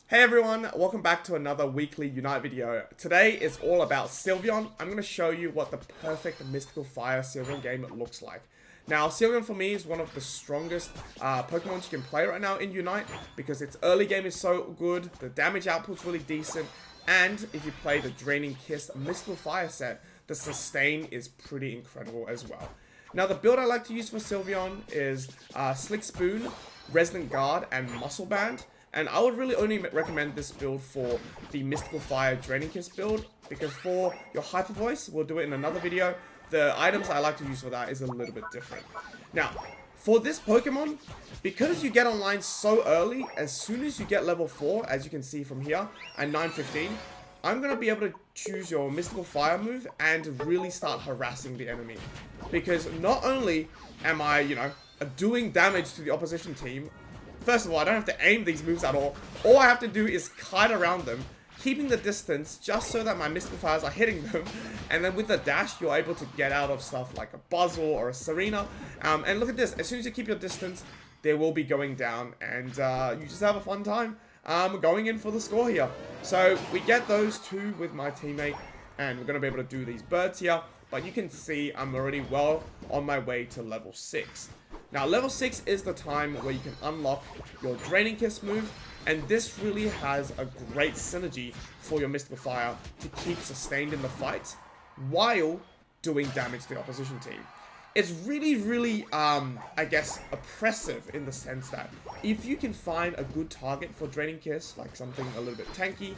Hey everyone, welcome back to another weekly Unite video. Today is all about Sylveon. I'm going to show you what the perfect Mystical Fire Sylveon game looks like. Now, Sylveon for me is one of the strongest Pokemon you can play right now in Unite because its early game is so good, the damage output's really decent, and if you play the Draining Kiss Mystical Fire set, the sustain is pretty incredible as well. Now, the build I like to use for Sylveon is Slick Spoon, Resonant Guard, and Muscle Band. And I would really only recommend this build for the Mystical Fire Draining Kiss build, because for your Hyper Voice, we'll do it in another video, the items I like to use for that is a little bit different. Now, for this Pokemon, because you get online so early, as soon as you get level 4, as you can see from here, at 9:15, I'm going to be able to choose your Mystical Fire move and really start harassing the enemy. Because not only am I, doing damage to the opposition team. First of all, I don't have to aim these moves at all. All I have to do is kite around them, keeping the distance just so that my Mystical Fires are hitting them. And then with the dash, you're able to get out of stuff like a Buzzle or a Serena. And look at this. As soon as you keep your distance, they will be going down. And you just have a fun time going in for the score here. So we get those two with my teammate. And we're going to be able to do these birds here. But you can see I'm already well on my way to level 6. Now, level 6 is the time where you can unlock your Draining Kiss move, and this really has a great synergy for your Mystical Fire to keep sustained in the fight while doing damage to the opposition team. It's really, I guess, oppressive in the sense that if you can find a good target for Draining Kiss, like something a little bit tanky,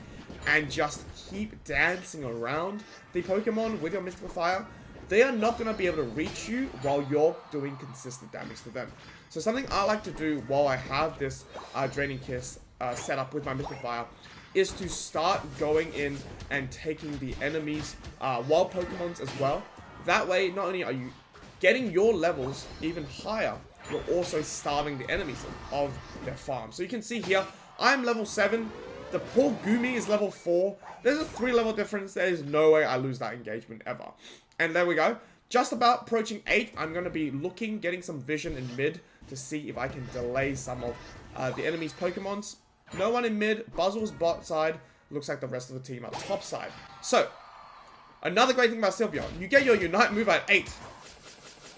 and just keep dancing around the Pokemon with your Mystical Fire, they are not going to be able to reach you while you're doing consistent damage to them. So something I like to do while I have this Draining Kiss set up with my Mystical Fire is to start going in and taking the enemies' wild Pokemons as well. That way, not only are you getting your levels even higher, you're also starving the enemies of their farm. So you can see here, I'm level 7. The poor Goomy is level 4. There's a 3 level difference. There is no way I lose that engagement ever. And there we go. Just about approaching 8. I'm going to be getting some vision in mid to see if I can delay some of the enemy's Pokemons. No one in mid. Buzzle's bot side. Looks like the rest of the team are top side. So, another great thing about Sylveon. You get your Unite move at 8.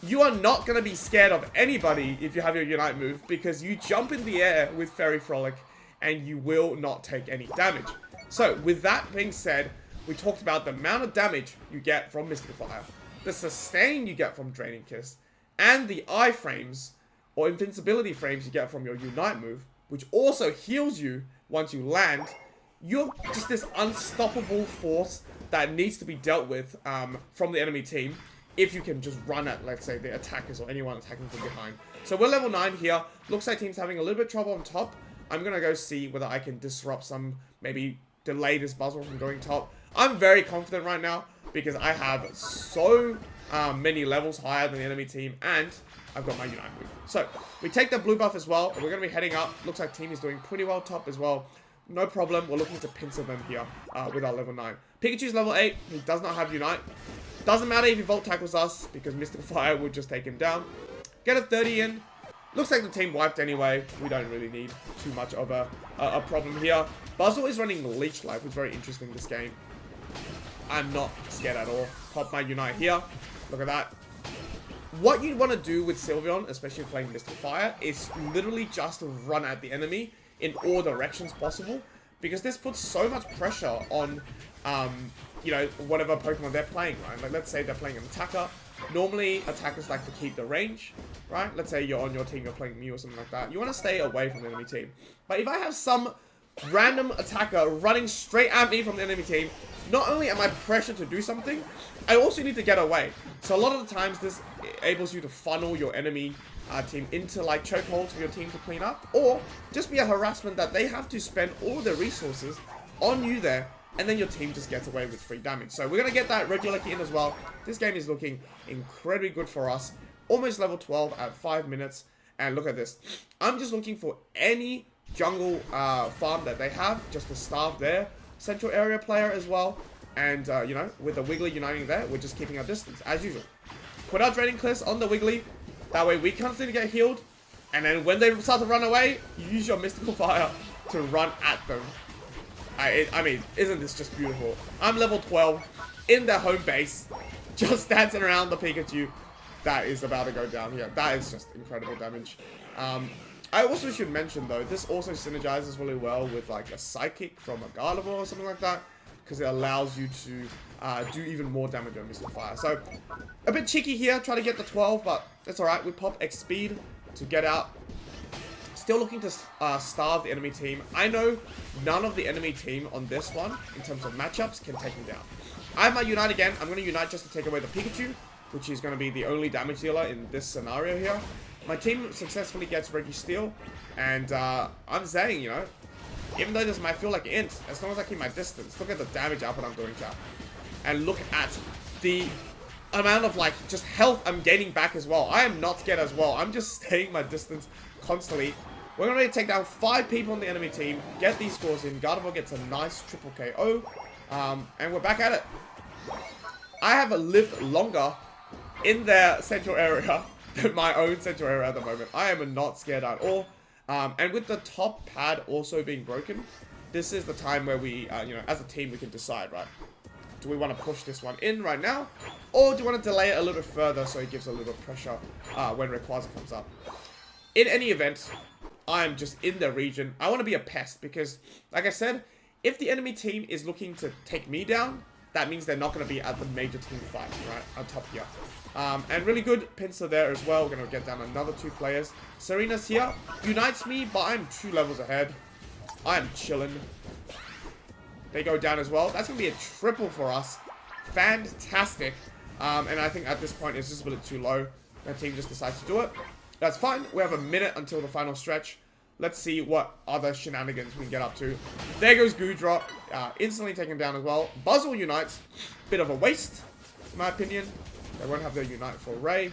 You are not going to be scared of anybody if you have your Unite move, because you jump in the air with Fairy Frolic and you will not take any damage. So, with that being said, we talked about the amount of damage you get from Mystical Fire, the sustain you get from Draining Kiss, and the iframes, or invincibility frames you get from your Unite move, which also heals you once you land. You're just this unstoppable force that needs to be dealt with from the enemy team if you can just run at, let's say, the attackers or anyone attacking from behind. So we're level 9 here. Looks like team's having a little bit of trouble on top. I'm going to go see whether I can disrupt some, maybe delay this Buzzle from going top. I'm very confident right now because I have so many levels higher than the enemy team, and I've got my Unite move. So, we take the blue buff as well, and we're going to be heading up. Looks like team is doing pretty well top as well. No problem. We're looking to pincer them here with our level 9. Pikachu's level 8. He does not have Unite. Doesn't matter if he Volt Tackles us because Mystical Fire would just take him down. Get a 30 in. Looks like the team wiped anyway. We don't really need too much of a problem here. Buzzle is running Leech Life, which is very interesting this game. I'm not scared at all. Pop my Unite here. Look at that. What you'd want to do with Sylveon, especially playing Mystical Fire, is literally just run at the enemy in all directions possible. Because this puts so much pressure on, whatever Pokemon they're playing, right? Like, let's say they're playing an attacker. Normally, attackers like to keep the range, right? Let's say you're on your team, you're playing Mew or something like that. You want to stay away from the enemy team. But if I have some random attacker running straight at me from the enemy team, not only am I pressured to do something, I also need to get away. So a lot of the times, this enables you to funnel your enemy team into like chokeholds for your team to clean up, or just be a harassment that they have to spend all their resources on you there, and then your team just gets away with free damage. So we're going to get that Regularly in as well. This game is looking incredibly good for us. Almost level 12 at 5 minutes. And look at this. I'm just looking for any jungle farm that they have, just to starve their central area player as well. And, with the Wiggly uniting there, we're just keeping our distance, as usual. Put our Draining Kiss on the Wiggly. That way we constantly get healed. And then when they start to run away, you use your Mystical Fire to run at them. I mean, isn't this just beautiful? I'm level 12 in their home base, just dancing around the Pikachu that is about to go down here. That is just incredible damage. I also should mention though, this also synergizes really well with like a Psychic from a Gardevoir or something like that, because it allows you to do even more damage on Mystical Fire. So, a bit cheeky here, try to get the 12, but it's alright. We pop X speed to get out. Still looking to starve the enemy team. I know none of the enemy team on this one, in terms of matchups, can take me down. I have my Unite again. I'm going to Unite just to take away the Pikachu, which is going to be the only damage dealer in this scenario here. My team successfully gets Registeel, and I'm saying, you know, even though this might feel like int, as long as I keep my distance, look at the damage output I'm doing, chat. And look at the amount of, like, just health I'm gaining back as well. I am not scared as well. I'm just staying my distance constantly. We're going to take down 5 people on the enemy team, get these scores in. Gardevoir gets a nice triple KO, and we're back at it. I have lived longer in their central area than my own central area at the moment. I am not scared at all. And with the top pad also being broken, this is the time where we, you know, as a team, we can decide, right? Do we want to push this one in right now? Or do we want to delay it a little bit further so it gives a little pressure when Rayquaza comes up? In any event, I'm just in the region. I want to be a pest because, like I said, if the enemy team is looking to take me down, that means they're not going to be at the major team fight, right, on top here. And really good pincer there as well. We're going to get down another 2 players. Serena's here. Unites me, but I'm 2 levels ahead. I'm chilling. They go down as well. That's going to be a triple for us. Fantastic. And I think at this point, it's just a bit too low. The team just decides to do it. That's fine. We have a minute until the final stretch. Let's see what other shenanigans we can get up to. There goes Goodra. Instantly taken down as well. Buzzle unites. Bit of a waste, in my opinion. They won't have their unite for Ray.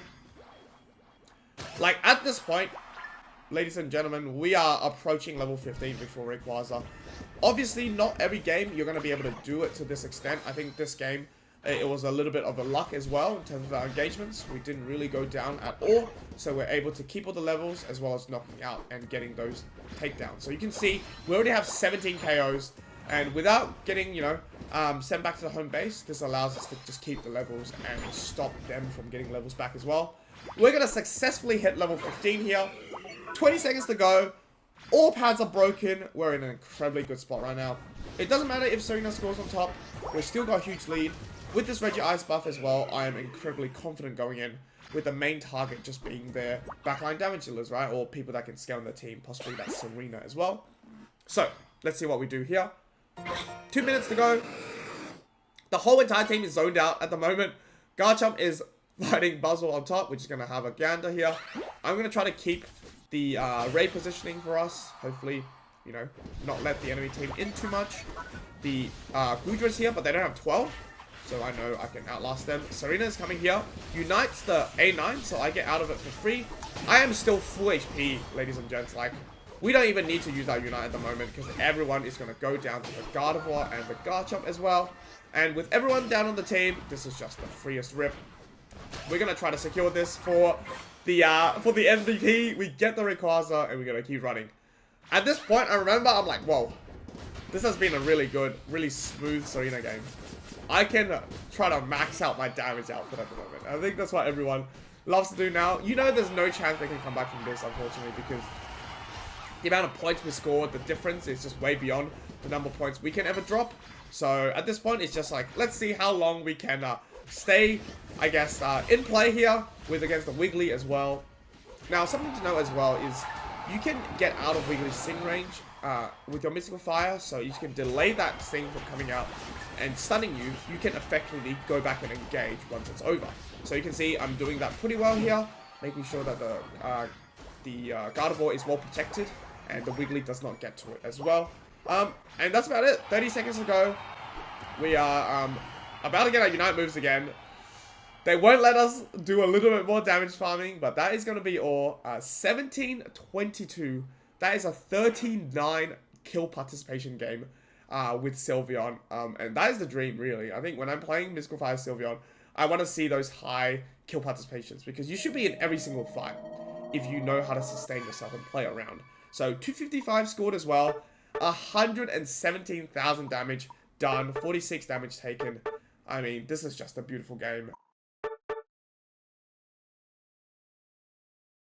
Like, at this point, ladies and gentlemen, we are approaching level 15 before Rayquaza. Obviously, not every game you're going to be able to do it to this extent. I think this game, it was a little bit of a luck as well in terms of our engagements. We didn't really go down at all. So we're able to keep all the levels as well as knocking out and getting those takedowns. So you can see we already have 17 KOs. And without getting, you know, sent back to the home base, this allows us to just keep the levels and stop them from getting levels back as well. We're going to successfully hit level 15 here. 20 seconds to go. All pads are broken. We're in an incredibly good spot right now. It doesn't matter if Serena scores on top. We've still got a huge lead. With this Regice buff as well, I am incredibly confident going in, with the main target just being their backline damage dealers, right? Or people that can scale on their team, possibly that Serena as well. So, let's see what we do here. 2 minutes to go. The whole entire team is zoned out at the moment. Garchomp is fighting Buzzle on top, which is going to have a Gander here. I'm going to try to keep the Ray positioning for us. Hopefully, you know, not let the enemy team in too much. The Gudra's here, but they don't have 12. So I know I can outlast them. Serena is coming here. Unites the A9, so I get out of it for free. I am still full HP, ladies and gents. Like, we don't even need to use our Unite at the moment because everyone is going to go down to the Gardevoir and the Garchomp as well. And with everyone down on the team, this is just the freest rip. We're going to try to secure this for the MVP. We get the Rayquaza and we're going to keep running. At this point, I remember, I'm like, whoa. This has been a really good, really smooth Serena game. I can try to max out my damage output at the moment. I think that's what everyone loves to do now. You know there's no chance they can come back from this, unfortunately, because the amount of points we scored, the difference is just way beyond the number of points we can ever drop. So at this point, it's just like, let's see how long we can stay, I guess, in play here with against the Wiggly as well. Now, something to know as well is you can get out of Wiggly's sing range with your Mystical Fire, so you can delay that sting from coming out and stunning you. You can effectively go back and engage once it's over. So you can see I'm doing that pretty well here, making sure that the Gardevoir is well protected and the Wiggly does not get to it as well. And that's about it. 30 seconds to go. We are about to get our Unite moves again. They won't let us do a little bit more damage farming, but that is going to be all. 17-22. That is a 39 kill participation game with Sylveon. And that is the dream, really. I think when I'm playing Mystical Fire Sylveon, I want to see those high kill participations because you should be in every single fight if you know how to sustain yourself and play around. So 255 scored as well. 117,000 damage done, 46 damage taken. I mean, this is just a beautiful game.